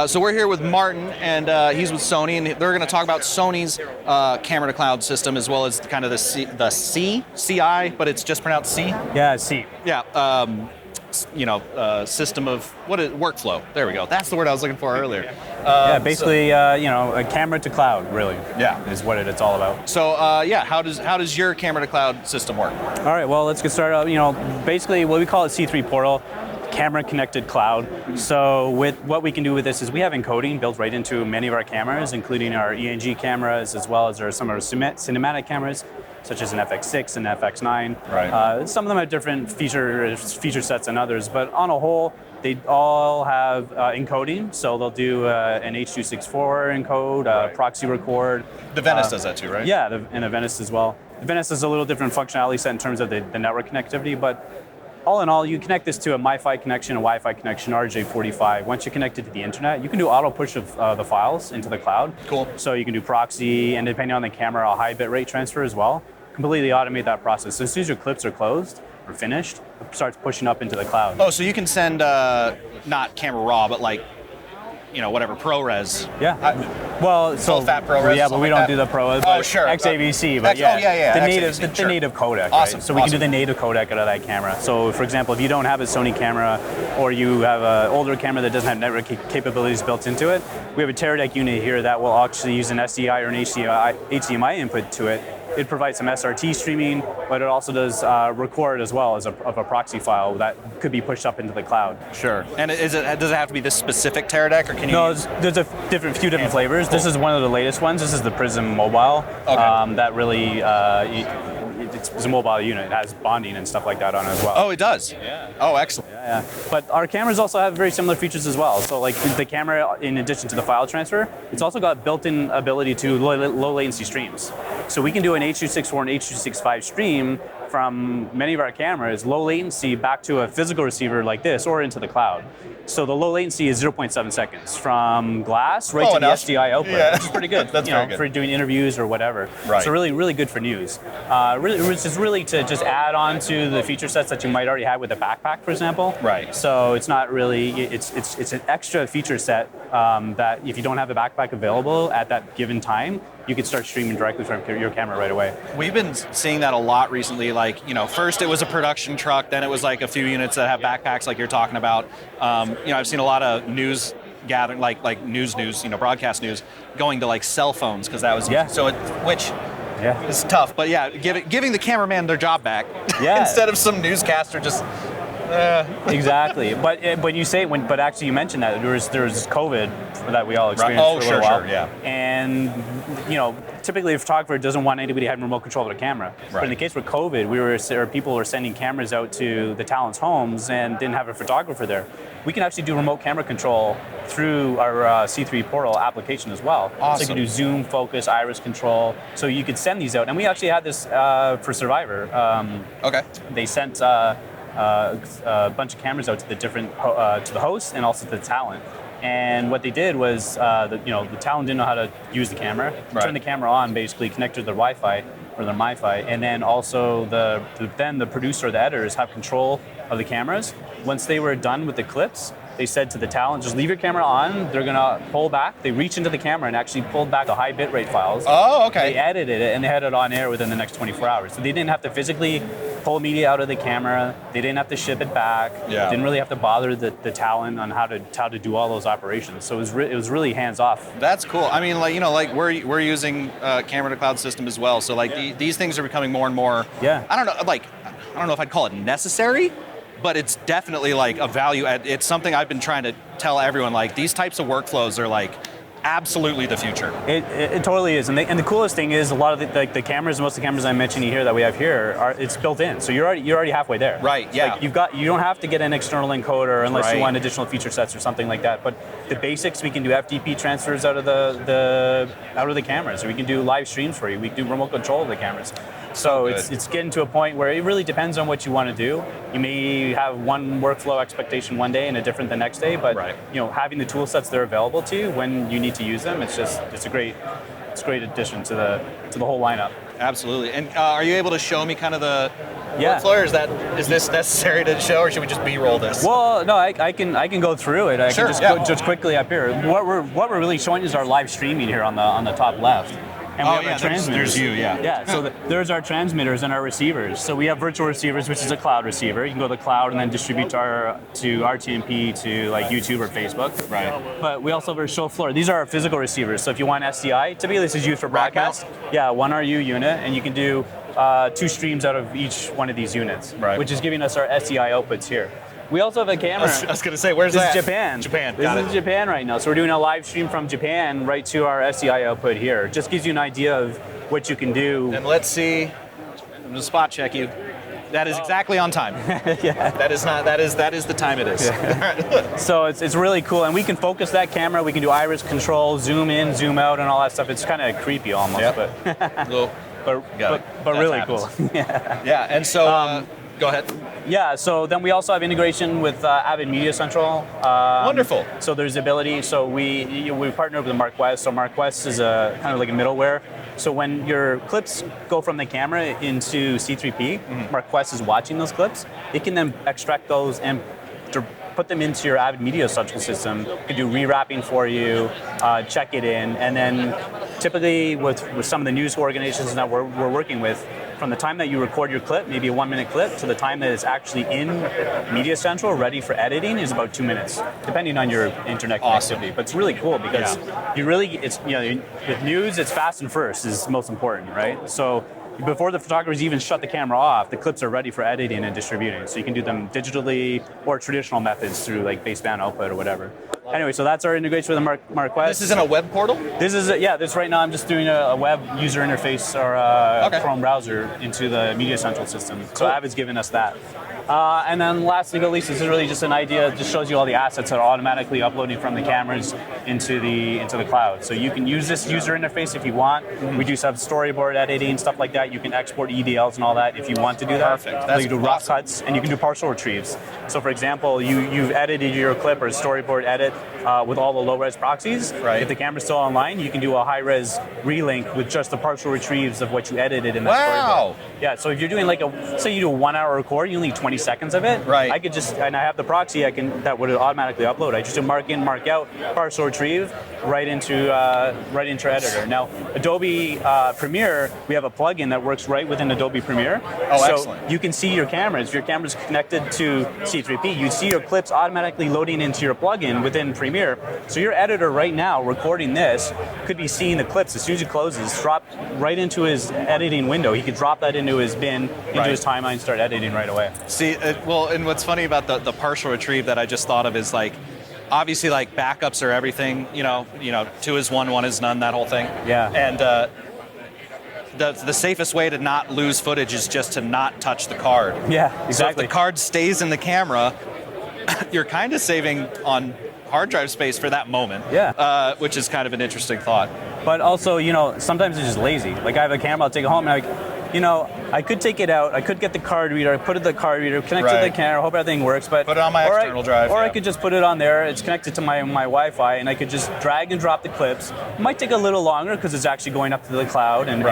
So we're here with Martin, and he's with Sony, and they're going to talk about Sony's camera to cloud system, as well as kind of the CI, but it's just pronounced C. Yeah, C. Yeah. System of workflow. There we go. That's the word I was looking for earlier. Basically, a camera to cloud, really. Yeah, is what it's all about. So, how does your camera to cloud system work? All right. Well, let's get started. Basically, what we call it C3 portal. Camera connected cloud. So what we can do with this is we have encoding built right into many of our cameras, including our ENG cameras, as well as some of our cinematic cameras, such as an FX6 and FX9. Right. Some of them have different feature sets than others, but on a whole, they all have encoding. So they'll do an H.264 encode, proxy record. The Venice does that too, right? Yeah, and the Venice as well. The Venice is a little different functionality set in terms of the network connectivity, but all in all, you connect this to a MiFi connection, a Wi-Fi connection, RJ45. Once you're connected to the internet, you can do auto push of the files into the cloud. Cool. So you can do proxy, and depending on the camera, a high bit rate transfer as well. Completely automate that process. So as soon as your clips are closed or finished, it starts pushing up into the cloud. Oh, so you can send not camera raw, but like, whatever, ProRes. Yeah. Full fat ProRes. Yeah, but we don't do the ProRes. Oh, sure. XAVC, but yeah. The native codec. Awesome. Right? So we can do the native codec out of that camera. So for example, if you don't have a Sony camera or you have an older camera that doesn't have network capabilities built into it, we have a Teradek unit here that will actually use an SDI or an HDMI input to it. It provides some SRT streaming, but it also does record as well as of a proxy file that could be pushed up into the cloud. Sure. And does it have to be this specific Teradek, or can you? No, there's a few different flavors. Cool. This is one of the latest ones. This is the Prism Mobile. Okay. That really, it's a mobile unit. It has bonding and stuff like that on it as well. Oh, it does? Yeah. Oh, excellent. Yeah. But our cameras also have very similar features as well. So like the camera, in addition to the file transfer, it's also got built-in ability to low latency streams. So we can do an H.264 and H.265 stream from many of our cameras, low latency back to a physical receiver like this or into the cloud. So the low latency is 0.7 seconds from glass right to the SDI output, which is pretty good. That's very good for doing interviews or whatever. Right. So really, really good for news. Which is really to just add on to the feature sets that you might already have with a backpack, for example. Right. So it's not really, it's an extra feature set that if you don't have a backpack available at that given time, you can start streaming directly from your camera right away. We've been seeing that a lot recently. Like, first it was a production truck, then it was like a few units that have backpacks like you're talking about. I've seen a lot of news gathering, like news, broadcast news, going to like cell phones, because that was which is tough. But yeah, giving the cameraman their job back instead of some newscaster just. Exactly, but actually you mentioned that there was COVID that we all experienced for a little while. Sure, yeah. And typically a photographer doesn't want anybody having remote control of the camera. Right. But in the case with COVID, people were sending cameras out to the talents' homes and didn't have a photographer there. We can actually do remote camera control through our C3 portal application as well. Awesome. So you can do zoom, focus, iris control. So you could send these out, and we actually had this for Survivor. They sent. A bunch of cameras out to the to the host and also to the talent. And what they did was, the talent didn't know how to use the camera. Right. Turn the camera on, basically connect to their Wi-Fi or their MiFi, and then also the producer or the editors have control of the cameras. Once they were done with the clips, they said to the talent, just leave your camera on. They're gonna pull back. They reach into the camera and actually pulled back the high bitrate files. Oh, okay. They edited it and they had it on air within the next 24 hours. So they didn't have to physically pull media out of the camera. They didn't have to ship it back. Yeah. Didn't really have to bother the talent on how to do all those operations. So it was really hands off. That's cool. I mean, we're using camera to cloud system as well. So these things are becoming more and more. Yeah. I don't know if I'd call it necessary, but it's definitely like a value add. It's something I've been trying to tell everyone, like these types of workflows are like absolutely the future. It totally is, and the coolest thing is a lot of the cameras, most of the cameras I'm mentioning here that we have here it's built in, so you're already halfway there. Right. Yeah. You don't have to get an external encoder unless Right. you want additional feature sets or something like that. But the basics, we can do FTP transfers out of the cameras. So we can do live streams for you. We can do remote control of the cameras. So it's getting to a point where it really depends on what you want to do. You may have one workflow expectation one day and a different the next day, but right. Having the tool sets that are available to you when you need to use them, it's a great addition to the whole lineup. Absolutely. And are you able to show me kind of Yeah. workflow, or is this necessary to show, or should we just B-roll this? Well, no, I can go through it. I Sure, can just yeah. go just quickly up here. What we're really showing is our live streaming here on the top left. And we have our transmitters. there's you, yeah. Yeah, so there's our transmitters and our receivers. So we have virtual receivers, which is a cloud receiver. You can go to the cloud and then distribute to RTMP to like YouTube or Facebook. Right. But we also have our show floor. These are our physical receivers. So if you want SDI, typically this is used for broadcast. Yeah, one RU unit, and you can do 2 streams out of each one of these units, Right. which is giving us our SDI outputs here. We also have a camera. I was gonna say, where's This that? is Japan. Japan. This is Japan right now. So we're doing a live stream from Japan right to our SDI output here. Just gives you an idea of what you can do. And let's see. I'm gonna spot check you. That is exactly on time. Yeah. That is not. That is the time it is. So it's really cool, and we can focus that camera. We can do iris control, zoom in, zoom out, and all that stuff. It's kind of creepy almost, Yep. but Well, but That really happens. cool. Yeah. yeah. And so, go ahead. Yeah, so then we also have integration with Avid Media Central. Wonderful. So there's the ability. So we partnered with MarkWest. So MarkWest is a kind of like a middleware. So when your clips go from the camera into C3P, MarkWest is watching those clips. It can then extract those and put them into your Avid Media Central system. It can do rewrapping for you, check it in, and then typically with some of the news organizations that we're working with, from the time that you record your clip, maybe a 1-minute clip, to the time that it's actually in Media Central, ready for editing, is about 2 minutes, depending on your internet connectivity. But it's really cool because with news, it's fast and first is most important, right? So before the photographers even shut the camera off, the clips are ready for editing and distributing. So you can do them digitally or traditional methods through like baseband output or whatever. Anyway, so that's our integration with the MarkWest. This isn't a web portal? This is this right now. I'm just doing a web user interface or a Chrome browser into the Media Central system. So Avid's given us that. And then lastly but least, this is really just an idea. It just shows you all the assets that are automatically uploading from the cameras into the cloud. So you can use this user interface if you want. We do some storyboard editing, stuff like that. You can export EDLs and all that if you want to do that. Perfect. So you can do rough cuts and you can do partial retrieves. So for example, you've edited your clip or storyboard edit with all the low-res proxies. Right. If the camera's still online, you can do a high-res relink with just the partial retrieves of what you edited in that storyboard. Yeah, so if you're doing say you do a 1-hour record, you only need 20 seconds of it. Right. I could just, and I have the proxy that would automatically upload. I just do mark in, mark out, partial retrieve, right into editor. Now, Adobe Premiere, we have a plugin that works right within Adobe Premiere. Oh, so excellent. you can see your cameras. If your camera's connected to C3P, you see your clips automatically loading into your plugin within Premiere. So your editor right now recording this could be seeing the clips as soon as he closes, drop right into his editing window. He could drop that into his bin, into his timeline, start editing right away. See, and what's funny about the partial retrieve that I just thought of is like, obviously like backups are everything. 2 is 1, 1 is none. That whole thing. Yeah. And the safest way to not lose footage is just to not touch the card. Yeah, So if exactly. the card stays in the camera, you're kind of saving on hard drive space for that moment. Yeah. Which is kind of an interesting thought. But also, sometimes it's just lazy. Like I have a camera, I'll take it home and I could take it out, I could get the card reader, put it in the card reader, connect to the camera, hope everything works, but put it on my external drive. Or I could just put it on there, it's connected to my Wi-Fi, and I could just drag and drop the clips. It might take a little longer because it's actually going up to the cloud and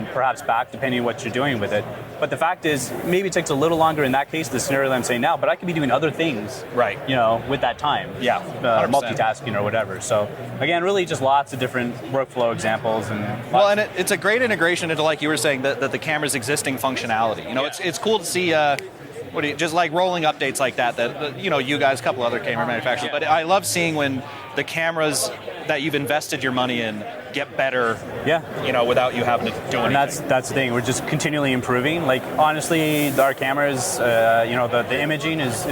perhaps back, depending on what you're doing with it. But the fact is, maybe it takes a little longer in that case, the scenario that I'm saying now, but I could be doing other things, with that time. Yeah, multitasking or whatever. So again, really just lots of different workflow examples and it's a great integration into, like you were saying, that the camera's existing functionality. It's cool to see just like rolling updates like that you guys, a couple other camera manufacturers, but I love seeing when the cameras that you've invested your money in get better, without you having to do anything. And that's the thing. We're just continually improving. Like honestly, our cameras, the imaging is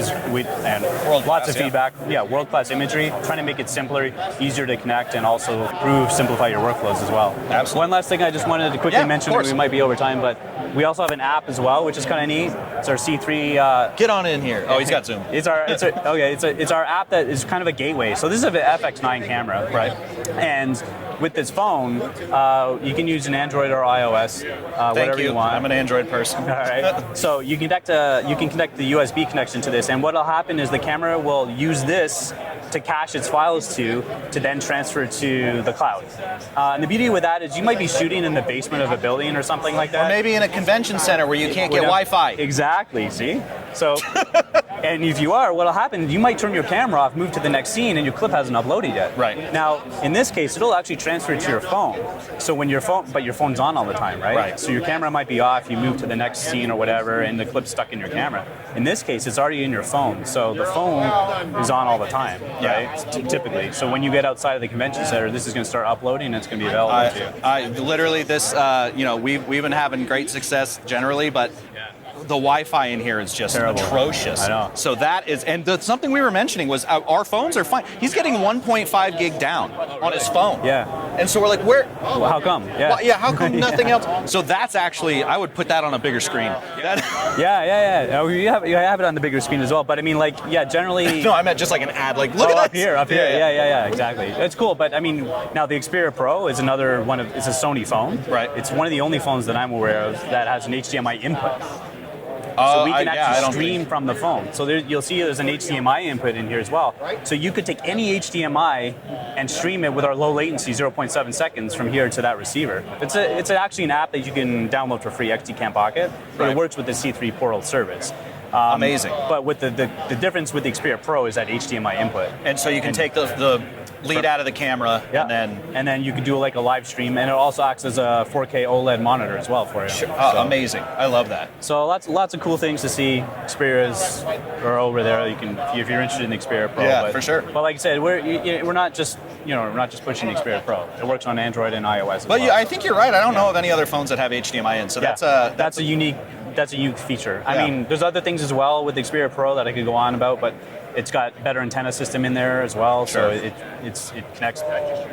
lots of feedback. Yeah, world-class imagery. Trying to make it simpler, easier to connect, and also simplify your workflows as well. Absolutely. One last thing I just wanted to quickly mention. We might be over time, but we also have an app as well, which is kind of neat. It's our C3. Get on in here. Oh, he's got Zoom. It's our app that is kind of a gateway. So this is an FX9 camera, right? And with this phone, you can use an Android or iOS, whatever you want. I'm an Android person. All right. So you can connect the USB connection to this, and what'll happen is the camera will use this to cache its files to then transfer to the cloud. And the beauty with that is you might be shooting in the basement of a building or something like that. Or maybe in a convention center where you can't get Wi-Fi. Exactly. See. So. And if you are, what'll happen, you might turn your camera off, move to the next scene, and your clip hasn't uploaded yet. Right. Now, in this case, it'll actually transfer to your phone. So when your phone's on all the time, right? Right. So your camera might be off, you move to the next scene or whatever, and the clip's stuck in your camera. In this case, it's already in your phone. So the phone is on all the time, right? Typically. So when you get outside of the convention center, this is going to start uploading, and it's going to be available to you. I literally this, we've been having great success generally, but the Wi-Fi in here is just terrible. Atrocious. I know. So that is, and something we were mentioning was our phones are fine. He's getting 1.5 gig down on his phone. Yeah. And so we're like, where? Well, how come? Yeah. Well, how come nothing else? So that's actually, I would put that on a bigger screen. Yeah. You have it on the bigger screen as well. But I mean, generally. No, I meant just like an ad. Like, look at up here. Yeah, exactly. It's cool. But I mean, now the Xperia Pro is another one it's a Sony phone. Right. It's one of the only phones that I'm aware of that has an HDMI input. So we can actually stream from the phone. So you'll see there's an HDMI input in here as well. So you could take any HDMI and stream it with our low latency 0.7 seconds from here to that receiver. It's actually an app that you can download for free, XD Pocket, but it works with the C3 Portal service. Amazing. But with the difference with the Xperia Pro is that HDMI input. And so you can take the lead out of the camera, and then you can do like a live stream, and it also acts as a 4K OLED monitor as well for you. Sure. Amazing! I love that. So lots of cool things to see. Xperias are over there. You can if you're interested in the Xperia Pro. Yeah, for sure. But like I said, we're not just pushing the Xperia Pro. It works on Android and iOS as well. But I think you're right. I don't know of any other phones that have HDMI in. So that's a unique feature. I mean, there's other things as well with the Xperia Pro that I could go on about, but it's got better antenna system in there as well, so it connects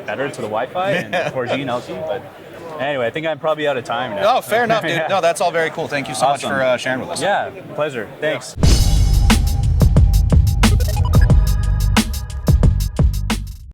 better to the Wi-Fi and 4G and LTE. But anyway, I think I'm probably out of time now. No, fair enough, dude. No, that's all very cool. Thank you so much for sharing with us. Yeah, pleasure. Thanks.